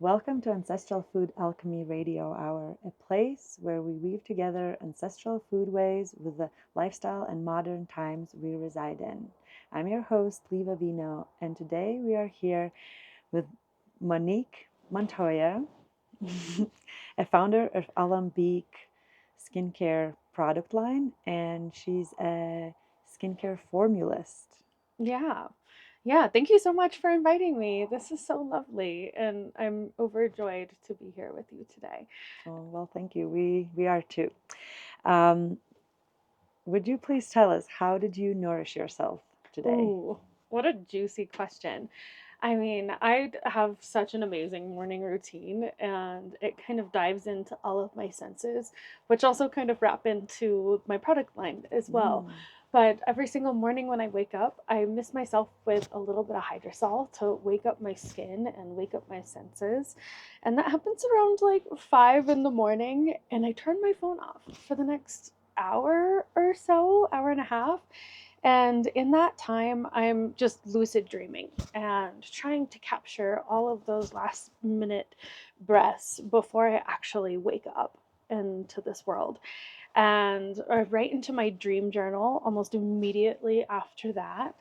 Welcome to Ancestral Food Alchemy Radio Hour, a place where we weave together ancestral foodways with the lifestyle and modern times we reside in. I'm your host, Liva Vino, and today we are here with Monique Montoya, a founder of Alambique skincare product line, and she's a skincare formulist. Yeah. Yeah. Thank you so much for inviting me. This is so lovely. And I'm overjoyed to be here with you today. Oh, well, thank you. We are too. Um, would you please tell us, how did you nourish yourself today? Ooh, what a juicy question. I mean, I have such an amazing morning routine, and it kind of dives into all of my senses, which also kind of wrap into my product line as well. Mm, But every single morning when I wake up, I miss myself with a little bit of hydrosol to wake up my skin and wake up my senses. And that happens around like 5 in the morning, and I turn my phone off for the next hour or so, hour and a half. And in that time, I'm just lucid dreaming and trying to capture all of those last minute breaths before I actually wake up into this world. And I write into my dream journal almost immediately after that.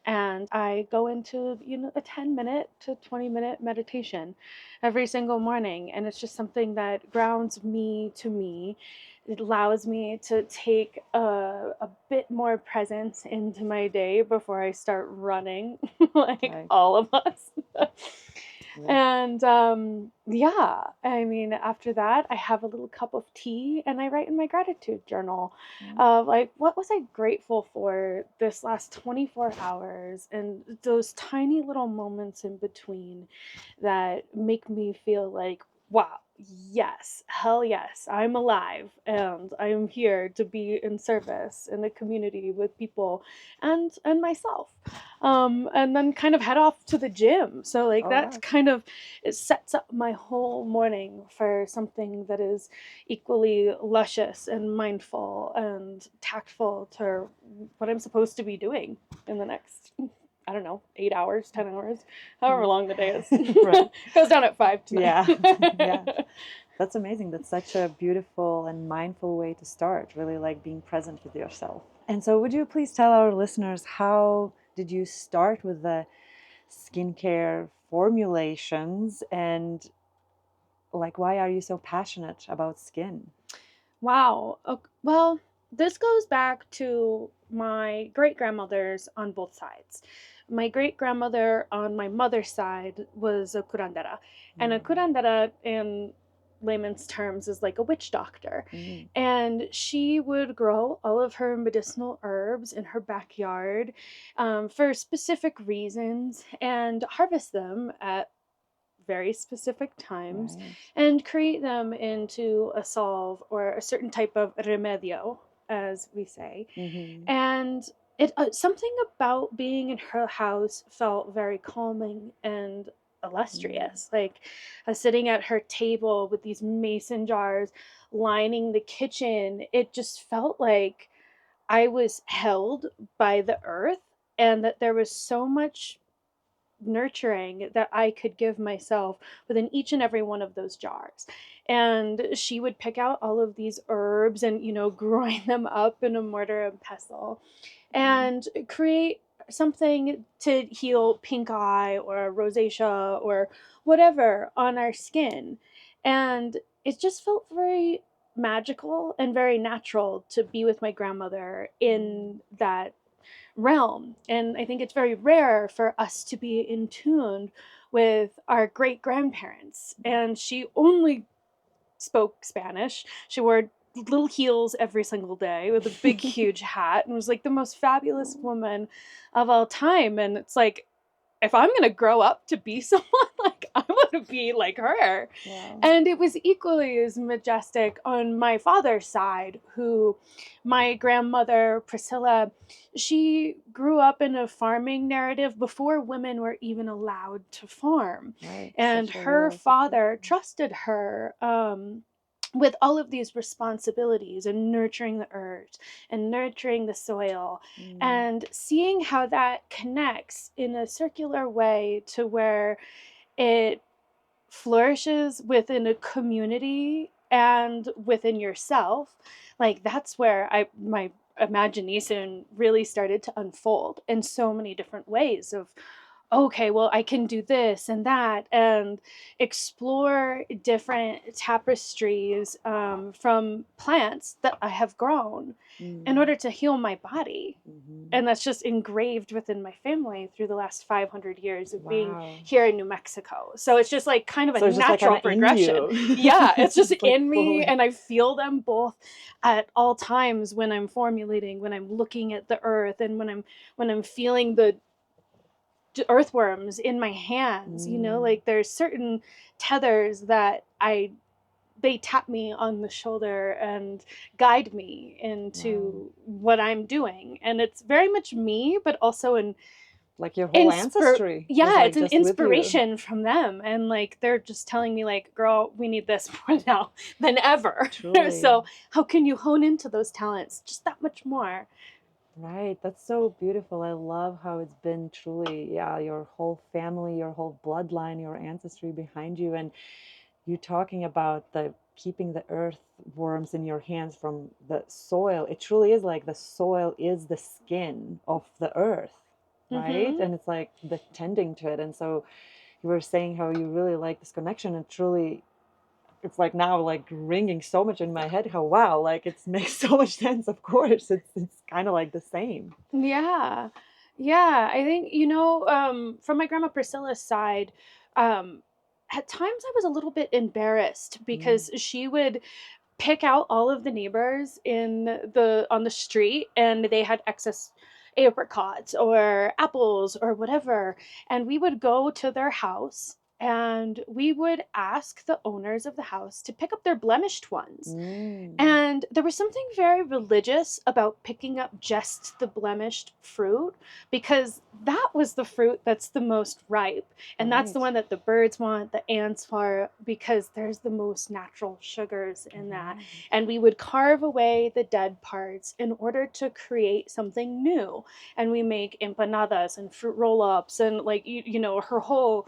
And I go into, a 10-minute to 20-minute meditation every single morning. And it's just something that grounds me to me. It allows me to take a bit more presence into my day before I start running, like right. all of us. Yeah. And yeah, I mean, after that, I have a little cup of tea and I write in my gratitude journal Mm, of like, what was I grateful for this last 24 hours and those tiny little moments in between that make me feel like, wow, yes, hell yes, I'm alive and I'm here to be in service in the community with people and myself. And then kind of head off to the gym. So like all that right. kind of it sets up my whole morning for something that is equally luscious and mindful and tactful to what I'm supposed to be doing in the next, I don't know, 8 hours, 10 hours, however Mm. long the day is. Right. Goes down at 5 tonight. Yeah. Yeah. That's amazing. That's such a beautiful and mindful way to start, really like being present with yourself. And so, would you please tell our listeners, how did you start with the skincare formulations, and like, why are you so passionate about skin? Wow. Ok, well, this goes back to my great grandmothers on both sides. My great grandmother on my mother's side was a curandera, and a Mm, curandera, in layman's terms, is like a witch doctor. mm, And she would grow all of her medicinal herbs in her backyard for specific reasons and harvest them at very specific times right. and create them into a solve or a certain type of remedio, as we say. Mm-hmm. And something about being in her house felt very calming and Mm, illustrious. Like sitting at her table with these mason jars lining the kitchen, it just felt like I was held by the earth and that there was so much nurturing that I could give myself within each and every one of those jars. And she would pick out all of these herbs and, grind them up in a mortar and pestle mm, and create something to heal pink eye or rosacea or whatever on our skin. And it just felt very magical and very natural to be with my grandmother mm, in that realm. And I think it's very rare for us to be in tune with our great grandparents. And she only spoke Spanish. She wore little heels every single day with a big, huge hat and was like the most fabulous mm. woman of all time. And it's like, if I'm going to grow up to be someone, like I want to be like her. Wow. And it was equally as majestic on my father's side, who my grandmother Priscilla, she grew up in a farming narrative before women were even allowed to farm. Right. And Such a her rare father situation. trusted her with all of these responsibilities and nurturing the earth and nurturing the soil Mm, and seeing how that connects in a circular way to where it flourishes within a community and within yourself, like that's where my imagination really started to unfold in so many different ways of, okay, well, I can do this and that, and explore different tapestries from plants that I have grown in order to heal my body. And that's just engraved within my family through the last 500 years of being Wow. here in New Mexico. So it's just like kind of So a it's just like natural kind of in progression. you. Yeah, it's just It's like in me, fully. and I feel them both at all times when I'm formulating, when I'm looking at the earth, and when I'm feeling the earthworms in my hands. Like there's certain tethers that they tap me on the shoulder and guide me into what I'm doing, and it's very much me, but also an Like your whole ancestry is yeah, like it's an just with you. inspiration from them, and like they're just telling me like, girl, we need this more now than ever. Truly. So how can you hone into those talents just that much more? Right. That's so beautiful. I love how it's been truly, yeah, your whole family, your whole bloodline, your ancestry behind you. And you talking about the keeping the earthworms in your hands from the soil. It truly is like the soil is the skin of the earth, right? Mm-hmm. And it's like the tending to it. And so you were saying how you really like this connection, and truly it's like now like ringing so much in my head how wow, like it makes so much sense. Of course it's kind of like the same. Yeah. Yeah. I think, from my grandma Priscilla's side, um, at times I was a little bit embarrassed Mm. because she would pick out all of the neighbors on the street, and they had excess apricots or apples or whatever, and we would go to their house and we would ask the owners of the house to pick up their blemished ones. Mm. And there was something very religious about picking up just the blemished fruit, because that was the fruit that's the most ripe. And that's the Right. one that the birds want, the ants want, because there's the most natural sugars in that. Right. And we would carve away the dead parts in order to create something new. And we make empanadas and fruit roll ups, and like, her whole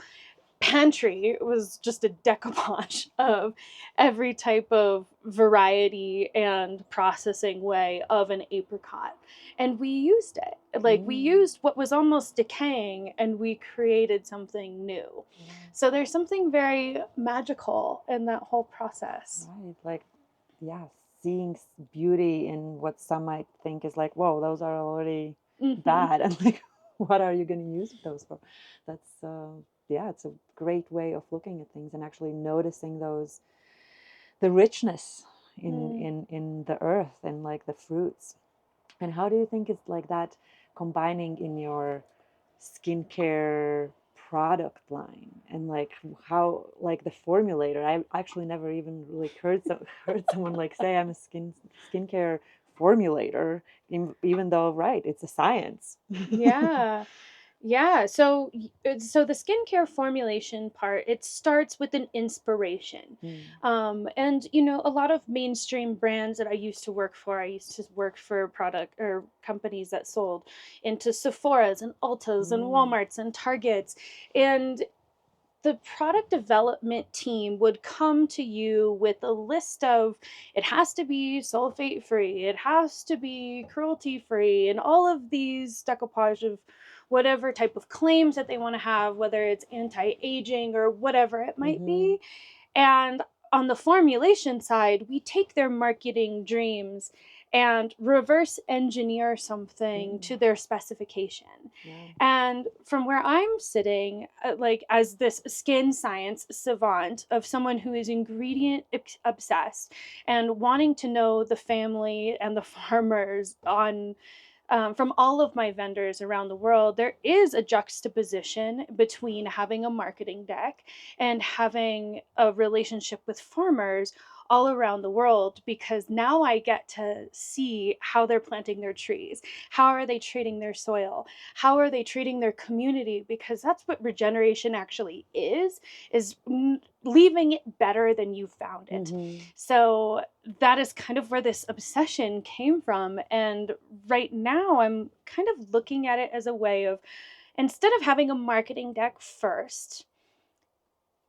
pantry was just a decoupage of every type of variety and processing way of an apricot. And we used it. Like we Mm. used what was almost decaying and we created something new. Right. So there's something very magical in that whole process. Right. Like, yeah, seeing beauty in what some might think is like, whoa, those are already Mm-hmm. bad. And like, what are you going to use those for? That's, yeah, it's a great way of looking at things and actually noticing those, the richness in the earth and like the fruits. And how do you think it's like that combining in your skincare product line, and like how like the formulator? I actually never even really heard someone like say I'm a skincare formulator, even though right, it's a science. Yeah. Yeah, so the skincare formulation part, it starts with an inspiration. Mm. And a lot of mainstream brands that I used to work for product or companies that sold into Sephora's and Ulta's and Mm. Walmart's and Target's. And the product development team would come to you with a list of, it has to be sulfate free, it has to be cruelty free, and all of these decoupage of whatever type of claims that they want to have, whether it's anti-aging or whatever it might Mm-hmm. be. And on the formulation side, we take their marketing dreams and reverse engineer something Mm. to their specification. Yeah. And from where I'm sitting, like as this skin science savant of someone who is ingredient obsessed and wanting to know the family and the farmers on from all of my vendors around the world, there is a juxtaposition between having a marketing deck and having a relationship with farmers all around the world, because now I get to see how they're planting their trees, how are they treating their soil, how are they treating their community, because that's what regeneration actually is leaving it better than you found it. Mm-hmm. So that is kind of where this obsession came from. And right now, I'm kind of looking at it as a way of, instead of having a marketing deck first,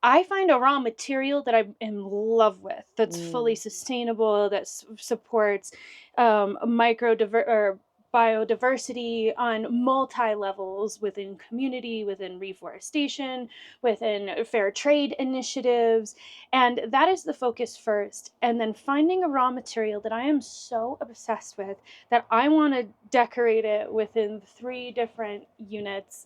I find a raw material that I'm in love with, that's fully Mm. sustainable, that supports micro or biodiversity on multi levels within community, within reforestation, within fair trade initiatives. And that is the focus first. And then finding a raw material that I am so obsessed with that I want to decorate it within 3 different units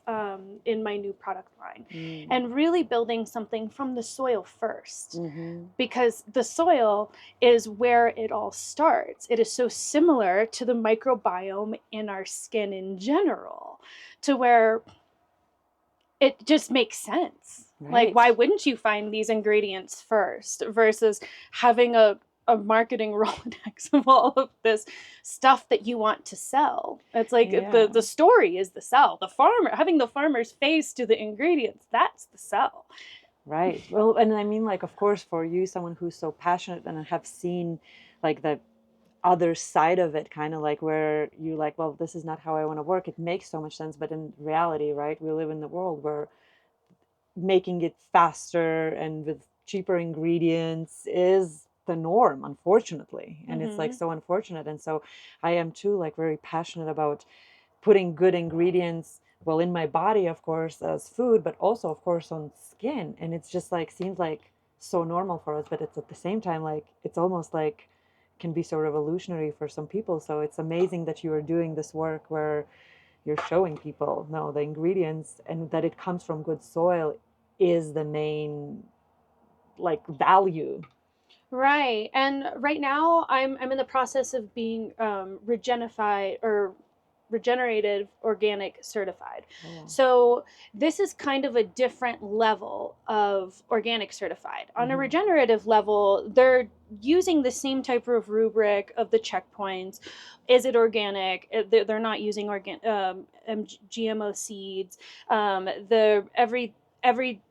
in my new product line, Mm. and really building something from the soil first, Mm-hmm. because the soil is where it all starts. It is so similar to the microbiome in our skin in general, to where it just makes sense. Like, Right. why wouldn't you find these ingredients first versus having a marketing Rolodex of all of this stuff that you want to sell? It's like Yeah. the story is the sell. The farmer, having the farmer's face to the ingredients, that's the sell. Right. Well, and I mean, like, of course, for you, someone who's so passionate and have seen like the other side of it, kind of like where you like, well, this is not how I want to work. It makes so much sense. But in reality, right, we live in the world where making it faster and with cheaper ingredients is the norm, unfortunately. And it's like Mm-hmm. so unfortunate. And so I am too, like, very passionate about putting good ingredients, well, in my body, of course, as food, but also, of course, on skin. And it's just like seems like so normal for us, but it's at the same time like it's almost like can be so revolutionary for some people. So it's amazing that you are doing this work where you're showing people no, the ingredients and that it comes from good soil is the main like value. Right. And right now I'm in the process of being regenified or regenerative organic certified. Oh. So this is kind of a different level of organic certified. On a Mm-hmm. regenerative level, they're using the same type of rubric of the checkpoints. Is it organic? They're not using GMO seeds. The every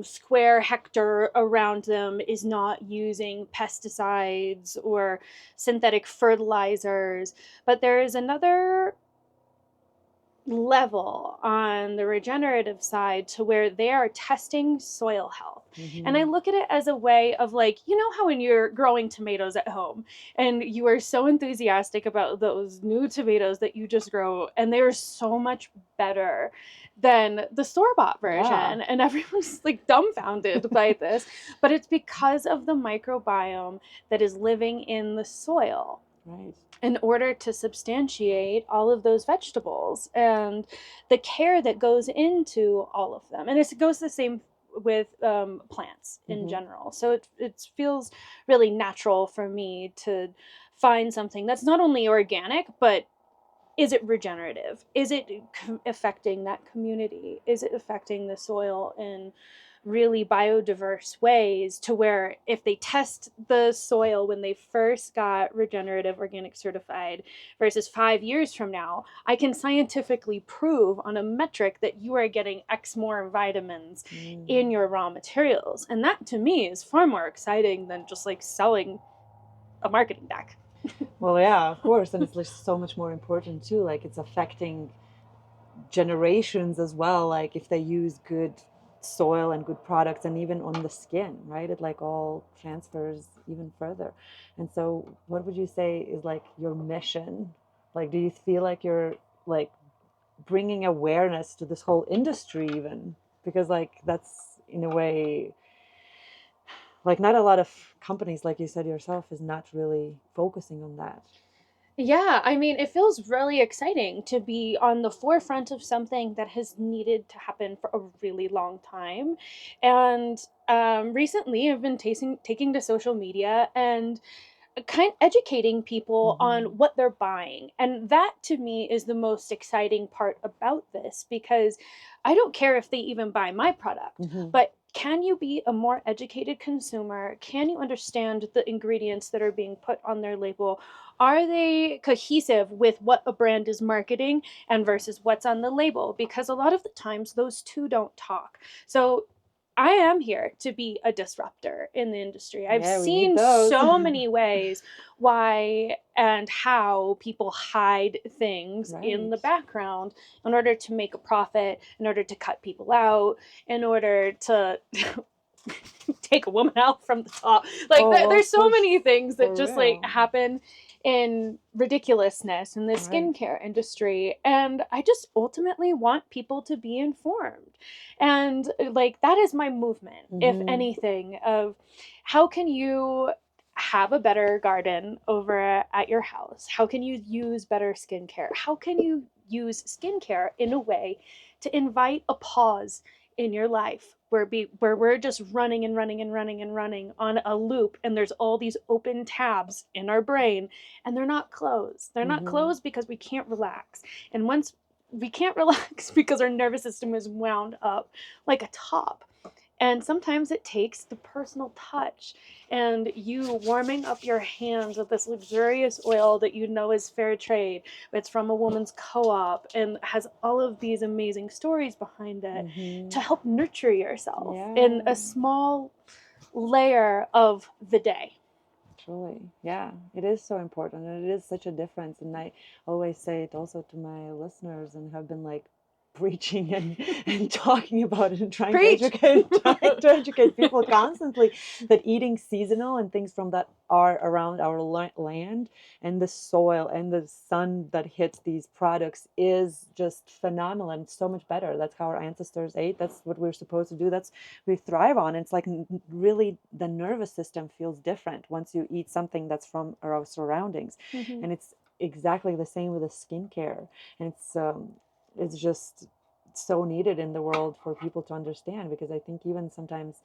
square hectare around them is not using pesticides or synthetic fertilizers. But there is another level on the regenerative side to where they are testing soil health. And I Mm-hmm. look at it as a way of, like, you know how when you're growing tomatoes at home and you are so enthusiastic about those new tomatoes that you just grow, and they're so much better than the store-bought Yeah. version, and everyone's like dumbfounded by this, but it's because of the microbiome that is living in the soil Right. in order to substantiate all of those vegetables and the care that goes into all of them. And it goes the same with plants in Mm-hmm. general. So it feels really natural for me to find something that's not only organic, but is it regenerative? Is it affecting that community? Is it affecting the soil in really biodiverse ways, to where if they test the soil when they first got regenerative organic certified versus 5 years from now, I can scientifically prove on a metric that you are getting X more vitamins Mm. in your raw materials. And that to me is far more exciting than just like selling a marketing deck. Well, yeah, of course, and it's just so much more important too. Like it's affecting generations as well. Like if they use good soil and good products, and even on the skin, right? It like all transfers even further. And so, what would you say is like your mission? Like, do you feel like you're like bringing awareness to this whole industry, even because like that's in a way like not a lot of companies, like you said yourself, is not really focusing on that. Yeah, I mean, it feels really exciting to be on the forefront of something that has needed to happen for a really long time. And recently, I've been taking to social media and kind of educating people on Mm-hmm. what they're buying. And that to me is the most exciting part about this, because I don't care if they even buy my product, Mm-hmm. but can you be a more educated consumer? Can you understand the ingredients that are being put on their label? Are they cohesive with what a brand is marketing and versus what's on the label? Because a lot of the times those two don't talk. So I am here to be a disruptor in the industry. I've Yeah, we need seen those. so many ways why and how people hide things in the Right. background in order to make a profit, in order to cut people out, in order to take a woman out from the top. Like, Oh, well, there's so many things that for just like real. happen in ridiculousness in the Right. skincare industry. And I just ultimately want people to be informed. And like, that is my movement, if Mm-hmm. anything, of how can you have a better garden over at your house? How can you use better skincare? How can you use skincare in a way to invite a pause in your life where we're just running and running and running and running on a loop, and there's all these open tabs in our brain, and they're not closed. They're not Mm-hmm. closed because we can't relax. And once we can't relax because our nervous system is wound up like a top. And sometimes it takes the personal touch and you warming up your hands with this luxurious oil that you know is fair trade. It's from a woman's co-op and has all of these amazing stories behind it Mm-hmm. to help nurture yourself in Yeah. a small layer of the day. Truly, yeah, it is so important, and it is such a difference. And I always say it also to my listeners, and have been like preaching and talking about it and Preach. trying to educate people constantly that eating seasonal and things from that are around our land and the soil and the sun that hits these products is just phenomenal and so much better. That's how our ancestors ate. That's what we're supposed to do. That's we thrive on. It's like really the nervous system feels different once you eat something that's from our surroundings, Mm-hmm. and it's exactly the same with the skincare. And it's just so needed in the world for people to understand, because I think even sometimes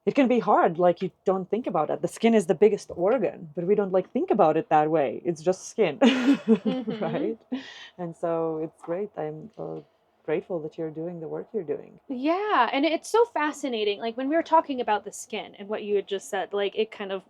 it can be hard, like you don't think about it. The skin is the biggest organ, but we don't like think about it that way. It's just skin. Mm-hmm. Right? And so it's great. I'm grateful that you're doing the work you're doing. Yeah, and it's so fascinating. Like when we were talking about the skin and what you had just said, like it kind of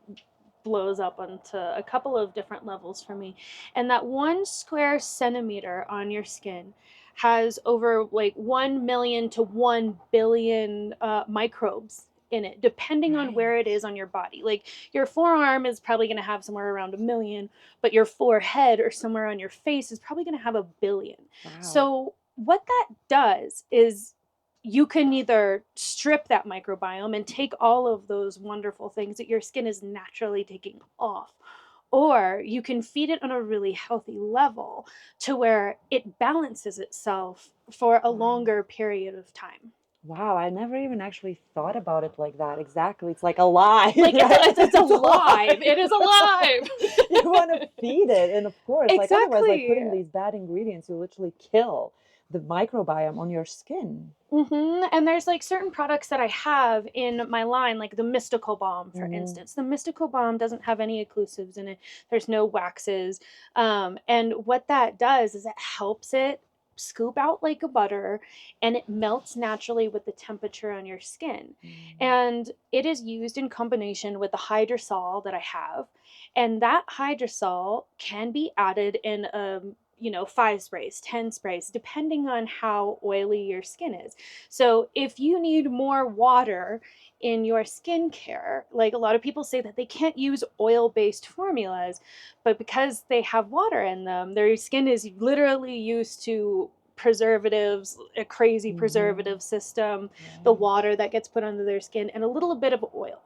blows up onto a couple of different levels for me. And that 1 square centimeter on your skin has over like 1 million to 1 billion microbes in it, depending on Right. where it is on your body. Like your forearm is probably going to have somewhere around 1 million, but your forehead or somewhere on your face is probably going to have 1 billion. Wow. So what that does is you can either strip that microbiome and take all of those wonderful things that your skin is naturally taking off, or you can feed it on a really healthy level to where it balances itself for a Wow. longer period of time. Wow, I never even actually thought about it like that. Exactly. It's like alive, Like right? it's It's alive. alive. It is alive. You want to feed it. And of course, like otherwise, like Exactly. putting these bad ingredients, you literally kill the microbiome on your skin. And there's like certain products that I have in my line, like the Mystical Balm, for Hmm. instance. The Mystical Balm doesn't have any occlusives in it. There's no waxes, and what that does is it helps it scoop out like a butter, and it melts naturally with the temperature on your skin. And it is used in combination with the hydrosol that I have, and that hydrosol can be added in a 5 sprays, 10 sprays, depending on how oily your skin is. So if you need more water in your skincare, like a lot of people say that they can't use oil-based formulas, but because they have water in them, their skin is literally used to preservatives, a crazy Hmm. preservative system, the Right. water that gets put under their skin, and a little bit of oil.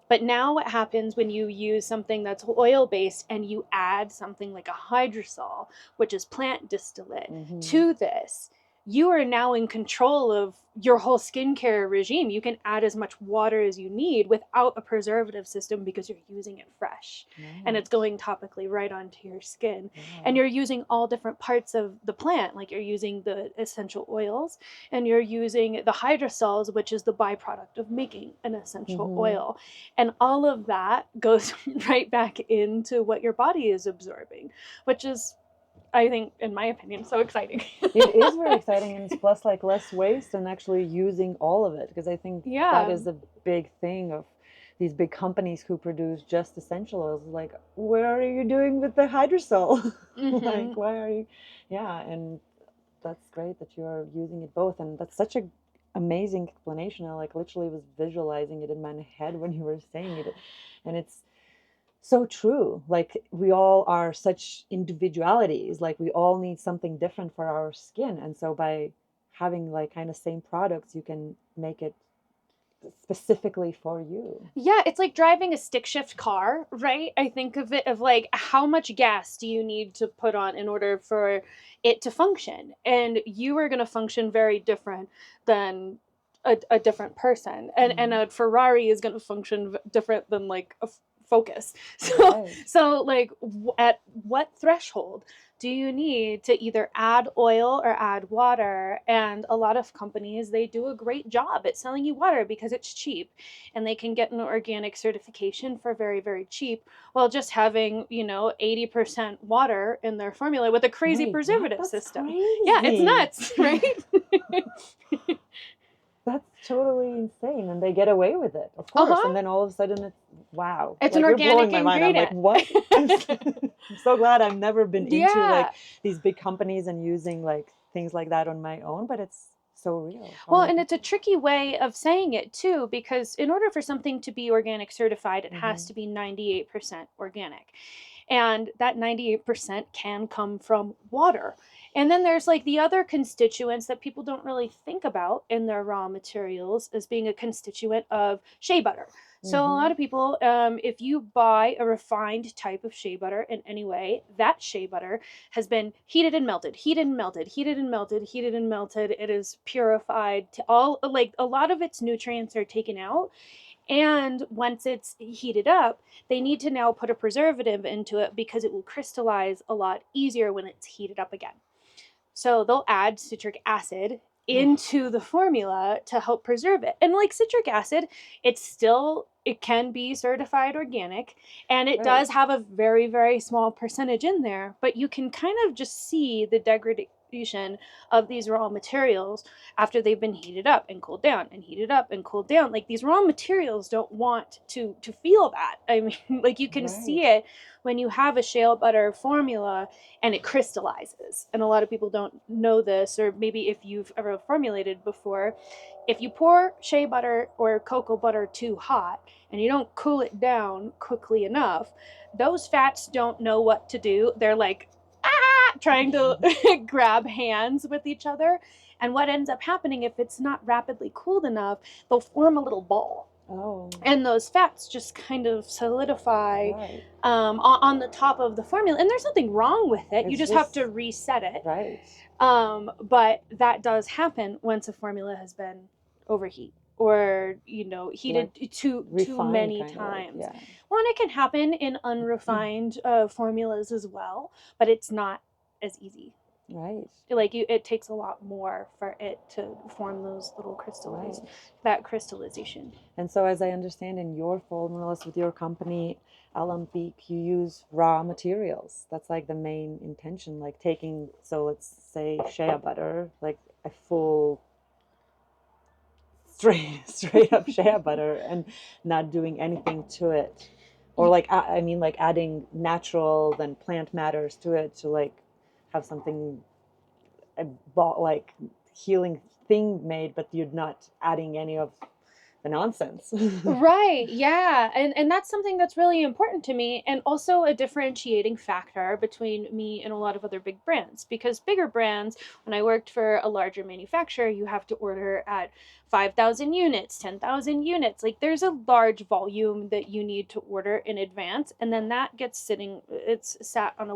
But now what happens when you use something that's oil based and you add something like a hydrosol, which is plant distillate, Hmm. to this, you are now in control of your whole skincare regime. You can add as much water as you need without a preservative system because you're using it fresh and it's Right. going topically right onto your skin. And Wow. you're using all different parts of the plant, like you're using the essential oils and you're using the hydrosols, which is the byproduct of making an essential Hmm. oil. And all of that goes right back into what your body is absorbing, which is, I think, in my opinion, so exciting. It is very exciting, and it's plus like less waste and actually using all of it, because I think that Yeah. is a big thing of these big companies who produce just essential oils. Like, what are you doing with the hydrosol? Like, Hmm. why are you? Yeah, and that's great that you're using it both, and that's such a amazing explanation. I like literally was visualizing it in my head when you were saying it. And it's so true. Like we all are such individualities. Like we all need something different for our skin. And so by having like kind of same products, you can make it specifically for you. Yeah, it's like driving a stick shift car, right? I think of it of like how much gas do you need to put on in order for it to function? And you are going to function very different than a different person. And a Ferrari is going to function different than like a Focus. So Right. so like at what threshold do you need to either add oil or add water? And a lot of companies, they do a great job at selling you water because it's cheap and they can get an organic certification for very, very cheap while just having, 80% water in their formula with a crazy Wait, what? preservative That's system. crazy. Yeah, it's nuts, right? That's totally insane. And they get away with it, of course. Uh-huh. And then all of a sudden it's wow. It's an Like you're blowing organic my mind. I'm like, ingredient. what? I'm so glad I've never been into Yeah. like these big companies and using like things like that on my own, but it's so real. How Well, many and it's a people? tricky way of saying it too, because in order for something to be organic certified, it has Mm-hmm. to be 98% organic. And that 98% can come from water. And then there's like the other constituents that people don't really think about in their raw materials as being a constituent of shea butter. So a lot Mm-hmm. of people, if you buy a refined type of shea butter in any way, that shea butter has been heated and melted, heated and melted, heated and melted, heated and melted. It is purified to all, like a lot of its nutrients are taken out. And once it's heated up, they need to now put a preservative into it because it will crystallize a lot easier when it's heated up again. So they'll add citric acid into the formula to help preserve it. And like citric acid, it can be certified organic and it Right. does have a very, very small percentage in there, but you can kind of just see the degradation of these raw materials after they've been heated up and cooled down and heated up and cooled down. Like these raw materials don't want to feel that. I mean, like you can Right. see it when you have a shea butter formula and it crystallizes. And a lot of people don't know this, or maybe if you've ever formulated before, if you pour shea butter or cocoa butter too hot and you don't cool it down quickly enough, those fats don't know what to do. They're like, trying to grab hands with each other. And what ends up happening if it's not rapidly cooled enough, they'll form a little ball. Oh, And those fats just kind of solidify right. on the top of the formula. And there's nothing wrong with it. You It's just have just to reset it. right. But that does happen once a formula has been overheat or Like heated too refined many kind of like, times. yeah. Well, and it can happen in unrefined formulas as well, but it's not as easy. Right. Like it takes a lot more for it to form those little Right. crystals, that crystallization. And so, as I understand, in your formulas with your company, Alambique, you use raw materials. That's like the main intention, like taking, so let's say shea butter, like a full straight up shea butter and not doing anything to it. Or like, I mean, like adding natural, then plant matters to it to like have something, like healing thing made, but you're not adding any of the nonsense. Right. Yeah. And that's something that's really important to me and also a differentiating factor between me and a lot of other big brands because bigger brands, when I worked for a larger manufacturer, you have to order at 5,000 units, 10,000 units. Like there's a large volume that you need to order in advance and then that gets it's sat on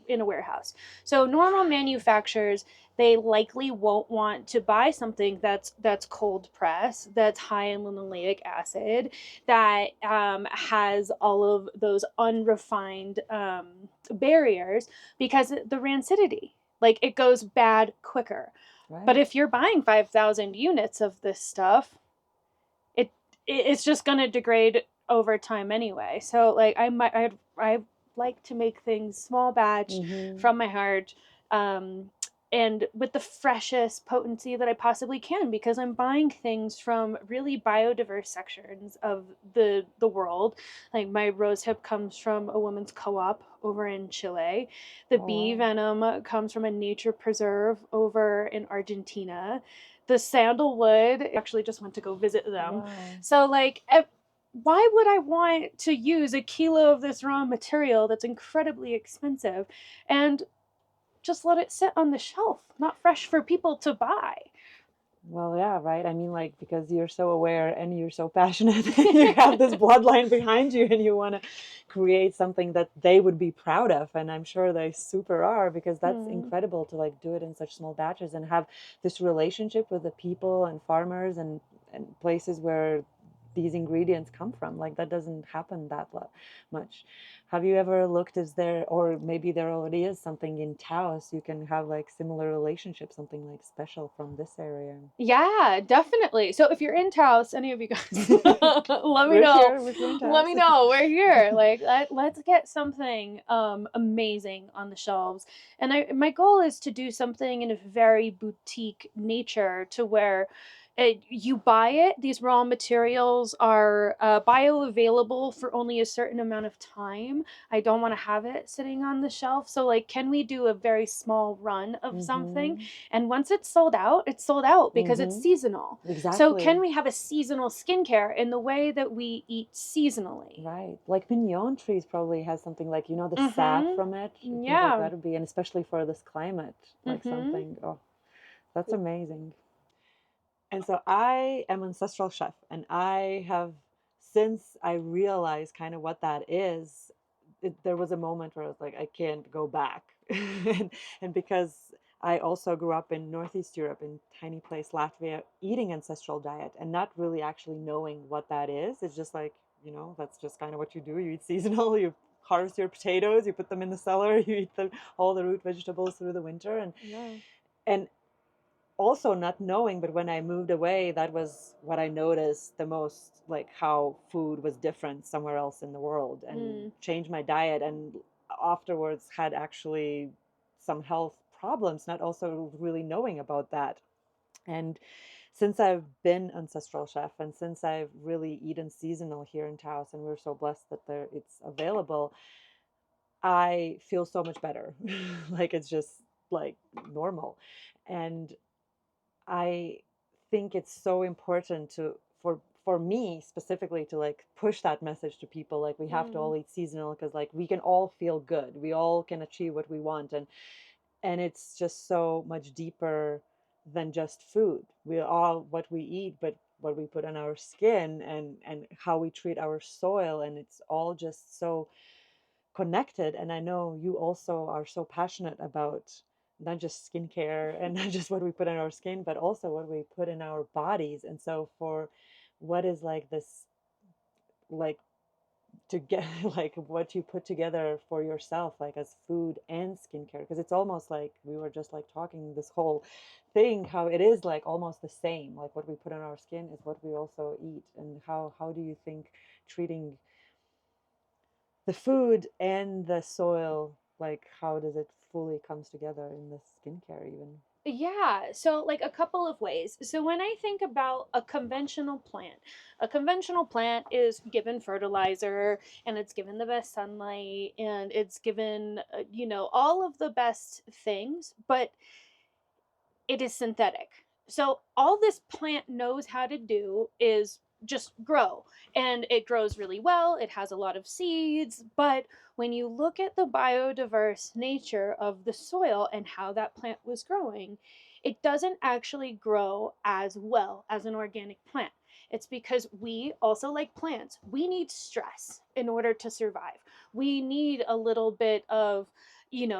in a warehouse. So normal manufacturers, they likely won't want to buy something that's cold press, that's high in linoleic acid, that has all of those unrefined barriers because the rancidity, like it goes bad quicker. But Right. if you're buying 5,000 units of this stuff, it it's just going to degrade over time anyway. So like I like to make things small batch Mm-hmm. from my heart, um, and with the freshest potency that I possibly can because I'm buying things from really biodiverse sections of the world. Like my rose hip comes from a women's co-op over in Chile. The Oh bee wow. venom comes from a nature preserve over in Argentina. the sandalwood. Actually just went to go visit them. Wow. So like, why would I want to use a kilo of this raw material that's incredibly expensive and just let it sit on the shelf, not fresh for people to buy? Well, yeah, right. I mean, like, because you're so aware and you're so passionate and you have this bloodline behind you and you want to create something that they would be proud of. And I'm sure they super are, because that's incredible to like do it in such small batches and have this relationship with the people and farmers and places where these ingredients come from. Like, that doesn't happen that much. Have you ever looked, is there, or maybe there already is something in Taos you can have like similar relationships, something like special from this area? Yeah, definitely. So if you're in Taos, any of you guys, let me We're know. here. We're in Let Taos. me know. We're here. Like, let's get something amazing on the shelves. And my goal is to do something in a very boutique nature, to where you buy it. These raw materials are bioavailable for only a certain amount of time. I don't want to have it sitting on the shelf. So like, can we do a very small run of something? And once it's sold out, it's sold out because it's seasonal. So Exactly. can we have a seasonal skincare in the way that we eat seasonally? Right. Like mignon trees probably has something like, you know, the sap from it. I think like Yeah. that would be, and especially for this climate, like Mm-hmm. something. Oh, that's amazing. And so I am ancestral chef, and I have, since I realized kind of what that is, there was a moment where I was like, I can't go back. And because I also grew up in Northeast Europe, in tiny place Latvia, eating ancestral diet and not really actually knowing what that is. It's just like, you know, that's just kind of what you do. You eat seasonal, you harvest your potatoes, you put them in the cellar, you eat all the root vegetables through the winter. And also not knowing, but when I moved away, that was what I noticed the most, like how food was different somewhere else in the world, and changed my diet, and afterwards had actually some health problems, not also really knowing about that. And since I've been ancestral chef, and since I've really eaten seasonal here in Taos, and we're so blessed that it's available, I feel so much better. Like it's just like normal. And I think it's so important to, for me specifically, to like push that message to people, like we have to all eat seasonal, because like we can all feel good, we all can achieve what we want, and it's just so much deeper than just food. We all, what we eat, but what we put on our skin, and how we treat our soil, and it's all just so connected. And I know you also are so passionate about not just skincare and not just what we put on our skin, but also what we put in our bodies. And so for what is like this, like to get like what you put together for yourself, like as food and skincare, because it's almost like we were just like talking this whole thing, how it is like almost the same, like what we put on our skin is what we also eat. And how do you think treating the food and the soil, like how does it fully comes together in the skincare even? Yeah, so like a couple of ways. So when I think about a conventional plant is given fertilizer, and it's given the best sunlight, and it's given, all of the best things, but it is synthetic. So all this plant knows how to do is just grow, and it grows really well. It has a lot of seeds, but when you look at the biodiverse nature of the soil and how that plant was growing, it doesn't actually grow as well as an organic plant. It's because we also, like plants, we need stress in order to survive. We need a little bit of,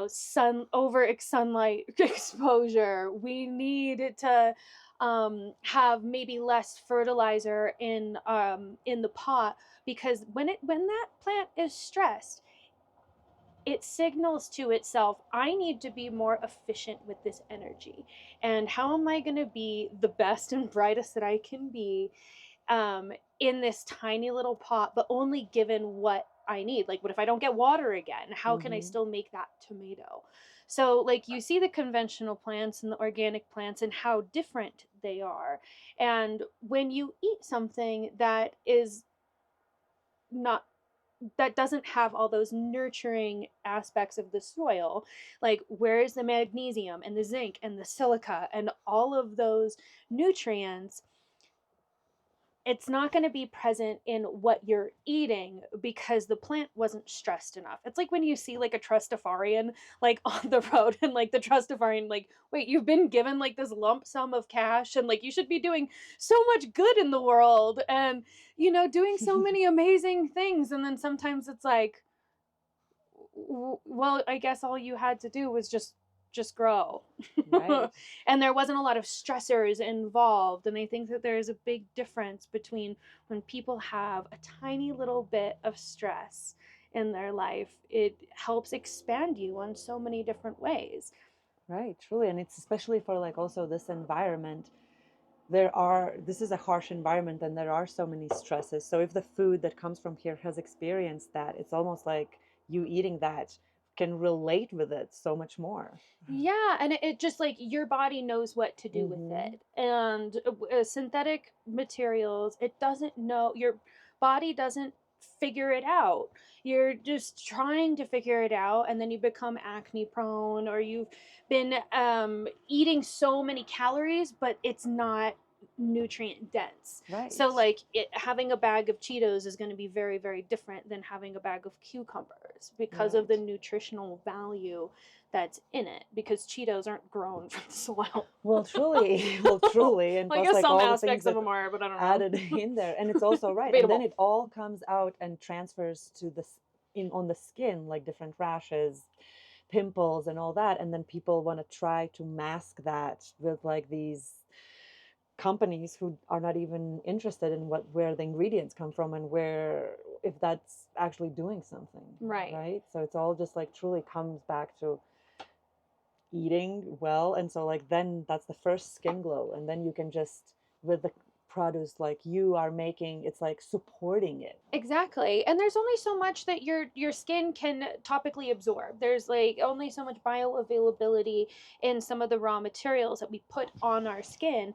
sunlight exposure. We need to have maybe less fertilizer in the pot, because when that plant is stressed, it signals to itself, I need to be more efficient with this energy. And how am I going to be the best and brightest that I can be um, in this tiny little pot, but only given what I need? Like, what if I don't get water again? How can I Mm-hmm. still make that tomato? So, like, you see the conventional plants and the organic plants and how different they are. And when you eat something that is not that doesn't have all those nurturing aspects of the soil, like where is the magnesium and the zinc and the silica and all of those nutrients, it's not going to be present in what you're eating because the plant wasn't stressed enough. It's like when you see like a trustafarian like on the road, and like the trustafarian, like, wait, you've been given like this lump sum of cash and like you should be doing so much good in the world and, doing so many amazing things. And then sometimes it's like, well, I guess all you had to do was just grow. Right. And there wasn't a lot of stressors involved. And I think that there's a big difference between when people have a tiny little bit of stress in their life, it helps expand you on so many different ways. Right, truly. And it's especially for like also this environment. This is a harsh environment and there are so many stresses. So if the food that comes from here has experienced that, it's almost like you eating that can relate with it so much more. Yeah, and it just like your body knows what to do with Mm-hmm. it. And synthetic materials, it doesn't know, your body doesn't figure it out. You're just trying to figure it out, and then you become acne prone, or you've been eating so many calories, but it's not nutrient dense. Right. So like having a bag of Cheetos is going to be very, very different than having a bag of cucumbers because of Right. the nutritional value that's in it, because Cheetos aren't grown from the soil. Well, truly, well, truly, and Well, I plus guess like some all the things aspects of that them are, but I don't added know. in there, and it's also right, and then Debatable. it all comes out and transfers to in on the skin, like different rashes, pimples, and all that, and then people want to try to mask that with like these companies who are not even interested in where the ingredients come from and where if that's actually doing something, Right. right? So it's all just like truly comes back to eating well. And so like then that's the first skin glow, and then you can just with the produce like you are making, it's like supporting it. Exactly. And there's only so much that your skin can topically absorb. There's like only so much bioavailability in some of the raw materials that we put on our skin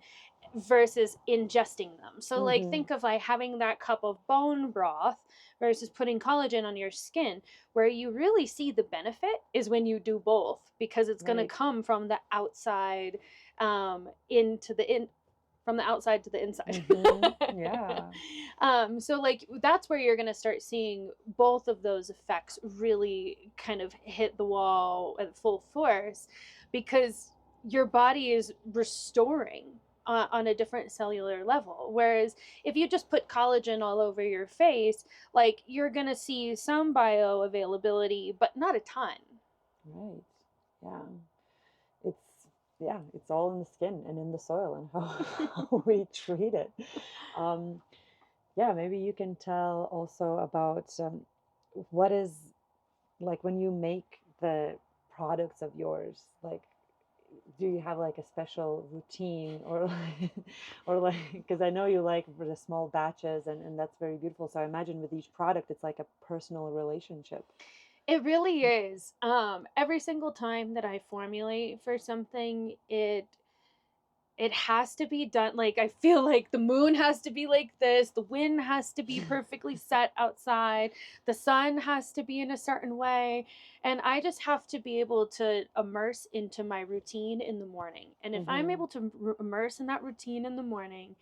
versus ingesting them. So like Mm-hmm. think of like having that cup of bone broth versus putting collagen on your skin. Where you really see the benefit is when you do both, because it's going to Right. come from the outside into the in from the outside to the inside. Mm-hmm. Yeah. So like that's where you're going to start seeing both of those effects really kind of hit the wall at full force, because your body is restoring on a different cellular level. Whereas if you just put collagen all over your face, like you're going to see some bioavailability, but not a ton. Right. Yeah. It's yeah, it's all in the skin and in the soil and how we treat it. Um, yeah, maybe you can tell also about what is like when you make the products of yours, like do you have like a special routine or like, or like because I know you like the small batches and that's very beautiful. So I imagine with each product it's like a personal relationship. It really is. Every single time that I formulate for something, it has to be done, like I feel like the moon has to be like this, the wind has to be perfectly set outside, the sun has to be in a certain way, and I just have to be able to immerse into my routine in the morning. And if I'm Mm-hmm. able to immerse in that routine in the morning,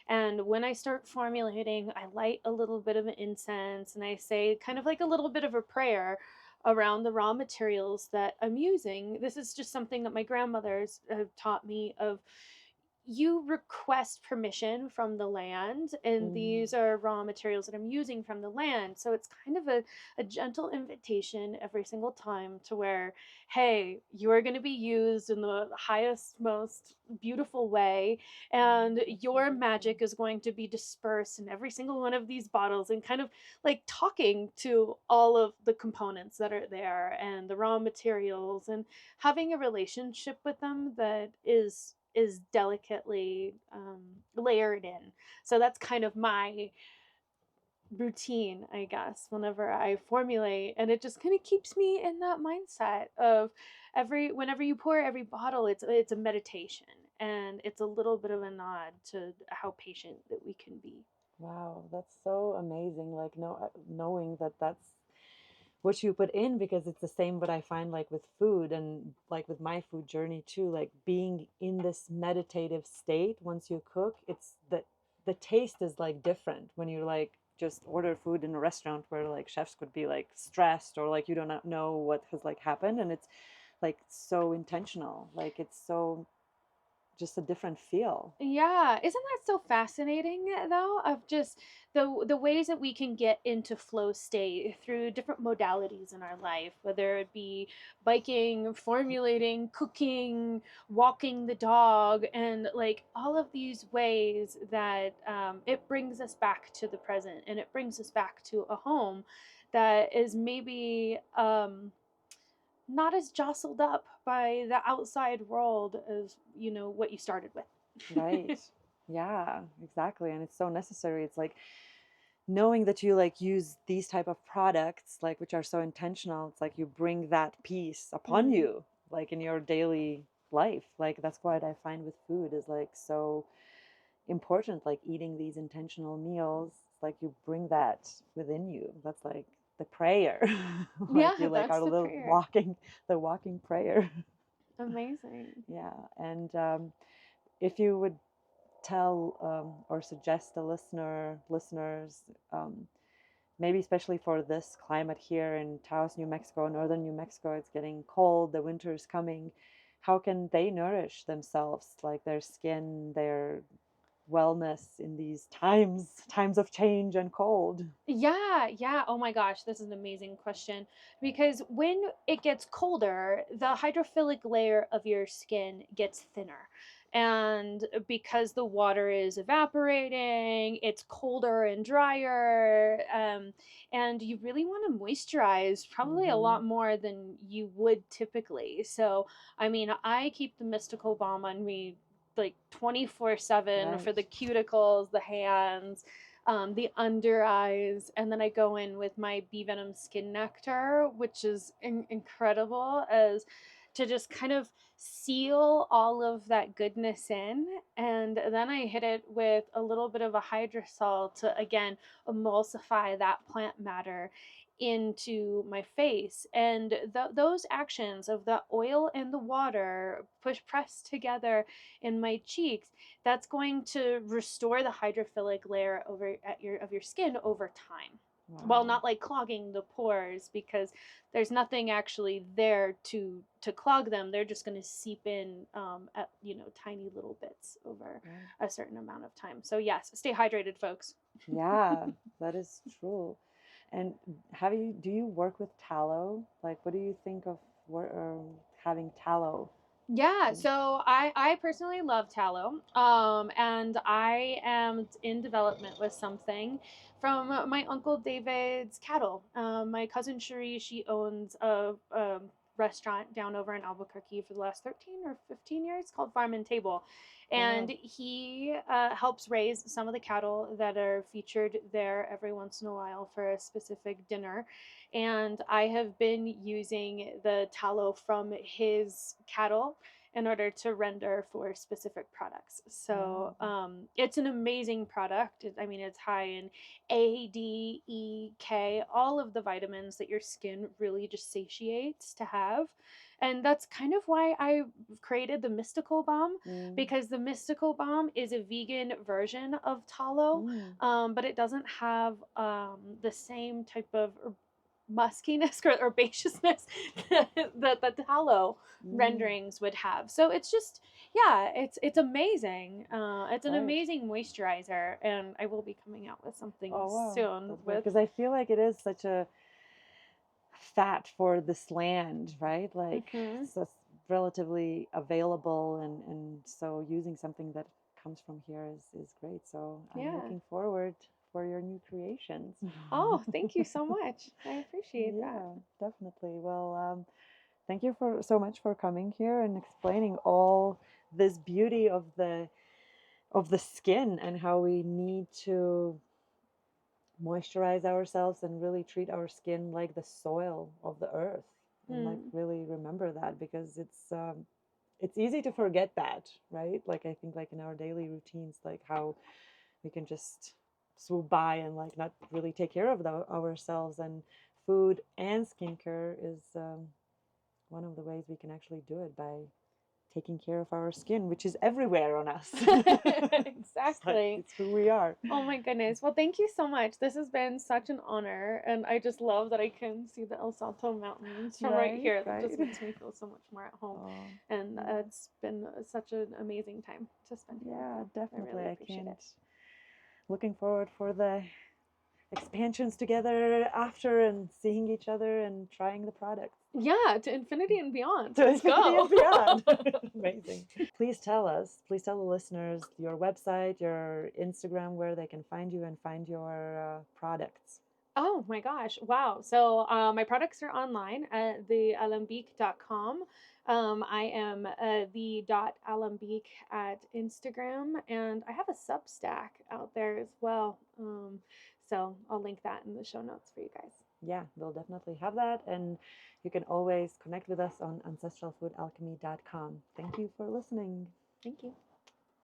and when I start formulating, I light a little bit of an incense and I say kind of like a little bit of a prayer around the raw materials that I'm using. This is just something that my grandmothers have taught me of, you request permission from the land, and Mm-hmm. these are raw materials that I'm using from the land. So it's kind of a gentle invitation every single time to where, hey, you're going to be used in the highest, most beautiful way, and That's so your beautiful. magic is going to be dispersed in every single one of these bottles, and kind of like talking to all of the components that are there and the raw materials, and having a relationship with them that is delicately layered in. So that's kind of my routine, I guess, whenever I formulate, and it just kind of keeps me in that mindset of every whenever you pour every bottle, it's a meditation, and it's a little bit of a nod to how patient that we can be. Wow, that's so amazing. Like knowing that that's what you put in, because it's the same what I find like with food and like with my food journey too, like being in this meditative state once you cook, it's the taste is like different when you like just order food in a restaurant where like chefs could be like stressed or like you do not know what has like happened, and it's like so intentional, like it's so just a different feel. Yeah, isn't that so fascinating though, of just the ways that we can get into flow state through different modalities in our life, whether it be biking, formulating, cooking, walking the dog, and like all of these ways that it brings us back to the present and it brings us back to a home that is maybe not as jostled up by the outside world as what you started Right. with. Yeah, exactly. And it's so necessary. It's like knowing that you like use these type of products like which are so intentional, it's like you bring that peace upon Hmm. you like in your daily life. Like that's what I find with food is like so important, like eating these intentional meals. It's like you bring that within you. That's like the prayer. Like Yeah, you like that's are a the little prayer. walking, the walking prayer. Amazing. Yeah. And if you would tell or suggest the listeners, maybe especially for this climate here in Taos, New Mexico, northern New Mexico, it's getting cold, the winter is coming. How can they nourish themselves, like their skin, their wellness in these times of change and cold? Yeah, yeah. Oh my gosh, this is an amazing question. Because when it gets colder, the hydrophilic layer of your skin gets thinner. And because the water is evaporating, it's colder and drier. And you really want to moisturize probably a Mm-hmm. lot more than you would typically. So, I mean, I keep the mystical balm on me like 24/7 Right. for the cuticles, the hands, the under eyes, and then I go in with my bee venom skin nectar, which is incredible as to just kind of seal all of that goodness in. And then I hit it with a little bit of a hydrosol to again emulsify that plant matter into my face. And those actions of the oil and the water push pressed together in my cheeks, that's going to restore the hydrophilic layer over at your of your skin over time, while Wow. not like clogging the pores, because there's nothing actually there to clog them. They're just going to seep in at tiny little bits over Right. a certain amount of time. So yes, stay hydrated, folks. Yeah, that is true. And do you work with tallow? Like, what do you think of having tallow? Yeah, so I personally love tallow, and I am in development with something from my uncle David's cattle. My cousin Cherie, she owns a restaurant down over in Albuquerque for the last 13 or 15 years called Farm and Table, Oh, and wow. he helps raise some of the cattle that are featured there every once in a while for a specific dinner. And I have been using the tallow from his cattle in order to render for specific products. So Wow. it's an amazing product. I mean, it's high in A, D, E, K, all of the vitamins that your skin really just satiates to have. And that's kind of why I created the Mystical Balm, Mm. because the Mystical Balm is a vegan version of tallow, Mm. but it doesn't have the same type of muskiness or herbaceousness that the tallow Mm. renderings would have. So it's just, yeah, it's amazing. It's an Right. amazing moisturizer, and I will be coming out with something Oh, wow. soon That's great. with. Because I feel like it is such a fat for this land, right? Like, Hmm. so it's relatively available, and so using something that comes from here is great. So I'm Yeah. looking forward for your new creations. Oh, thank you so much. I appreciate that. Yeah, definitely. Well, thank you for so much for coming here and explaining all this beauty of the skin and how we need to moisturize ourselves and really treat our skin like the soil of the earth, and like Hmm. really remember that, because it's easy to forget that, right? Like I think like in our daily routines, like how we can just swoop by and like not really take care of ourselves. And food and skincare is one of the ways we can actually do it, by taking care of our skin, which is everywhere on us. Exactly. It's who we are. Oh my goodness. Well, thank you so much. This has been such an honor, and I just love that I can see the El Salto Mountains from right here. That just makes me feel so much more at home. And it's been such an amazing time to spend here. Yeah, definitely. I really appreciate it. Looking forward for the expansions together after, and seeing each other and trying the products. Yeah, to infinity and beyond. To Let's infinity go. and beyond. Amazing. Please tell the listeners your website, your Instagram, where they can find you and find your products. Oh my gosh. Wow. So my products are online at the-alambique.com. I am the.alambique at Instagram, and I have a Substack out there as well. So I'll link that in the show notes for you guys. Yeah, we'll definitely have that. And you can always connect with us on ancestralfoodalchemy.com. Thank you for listening. Thank you.